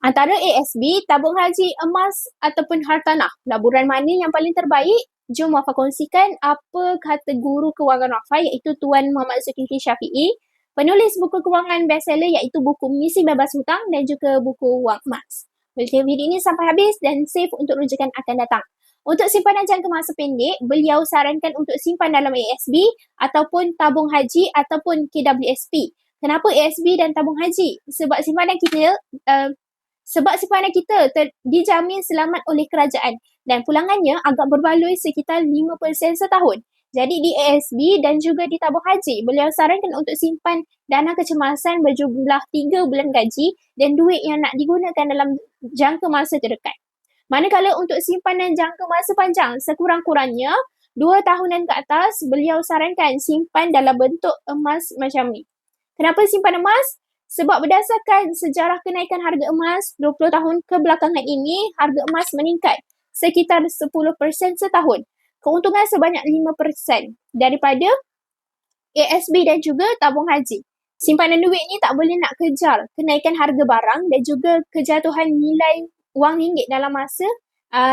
Antara ASB, tabung haji, emas ataupun hartanah, laburan mana yang paling terbaik? Jom Wafa kongsikan apa kata guru kewangan Wafa iaitu Tuan Muhammad Zulkifli Syafiee, penulis buku kewangan bestseller iaitu buku Misi Bebas Hutang dan juga buku Wang Emas. Boleh tengok video ini sampai habis dan save untuk rujukan akan datang. Untuk simpanan jangka masa pendek, beliau sarankan untuk simpan dalam ASB ataupun tabung haji ataupun KWSP. Kenapa ASB dan tabung haji? Sebab simpanan kita dijamin selamat oleh kerajaan dan pulangannya agak berbaloi sekitar 5% setahun. Jadi di ASB dan juga di tabung haji, beliau sarankan untuk simpan dana kecemasan berjumlah 3 bulan gaji dan duit yang nak digunakan dalam jangka masa terdekat. Manakala untuk simpanan jangka masa panjang, sekurang-kurangnya 2 tahunan ke atas, beliau sarankan simpan dalam bentuk emas macam ni. Kenapa simpan emas? Sebab berdasarkan sejarah kenaikan harga emas 20 tahun kebelakangan ini, harga emas meningkat sekitar 10% setahun. Keuntungan sebanyak 5% daripada ASB dan juga tabung haji. Simpanan duit ni tak boleh nak kejar kenaikan harga barang dan juga kejatuhan nilai wang ringgit dalam masa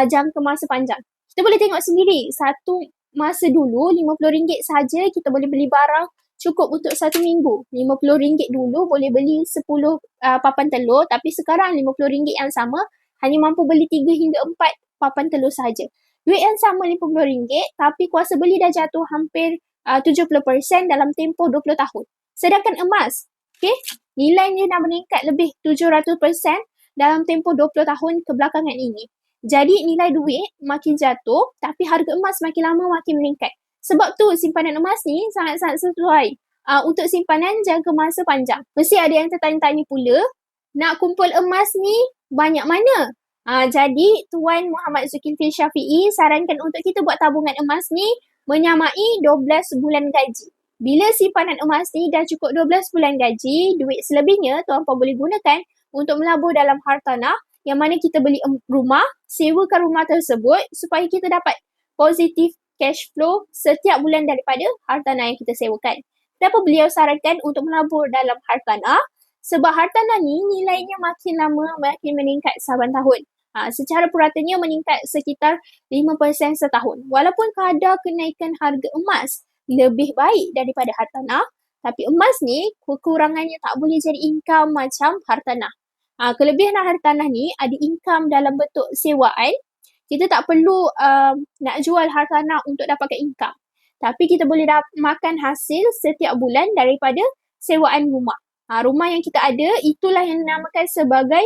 jangka masa panjang. Kita boleh tengok sendiri, satu masa dulu RM50 sahaja kita boleh beli barang cukup untuk 1 minggu. RM50 dulu boleh beli 10 papan telur, tapi sekarang RM50 yang sama hanya mampu beli 3 hingga 4 papan telur sahaja. Duit yang sama RM50, tapi kuasa beli dah jatuh hampir 70% dalam tempoh 20 tahun. Sedangkan emas, nilainya dah meningkat lebih 700% dalam tempoh 20 tahun kebelakangan ini. Jadi nilai duit makin jatuh, tapi harga emas makin lama makin meningkat. Sebab tu simpanan emas ni sangat-sangat sesuai untuk simpanan jangka masa panjang. Mesti ada yang tertanya-tanya pula, nak kumpul emas ni banyak mana? Jadi Tuan Muhammad Zulkifli Syafiee sarankan untuk kita buat tabungan emas ni menyamai 12 bulan gaji. Bila simpanan emas ni dah cukup 12 bulan gaji, duit selebihnya Tuan Puan boleh gunakan untuk melabur dalam hartanah yang mana kita beli rumah, sewakan rumah tersebut supaya kita dapat positif cash flow setiap bulan daripada hartanah yang kita sewakan. Kenapa beliau sarankan untuk melabur dalam hartanah? Sebab hartanah ni nilainya makin lama makin meningkat saban tahun. Secara puratanya meningkat sekitar 5% setahun. Walaupun kadar kenaikan harga emas lebih baik daripada hartanah, tapi emas ni kekurangannya tak boleh jadi income macam hartanah. Kelebihan hartanah ni ada income dalam bentuk sewaan. Kita tak perlu nak jual hartanah untuk dapatkan income. Tapi kita boleh makan hasil setiap bulan daripada sewaan rumah. Rumah yang kita ada, itulah yang dinamakan sebagai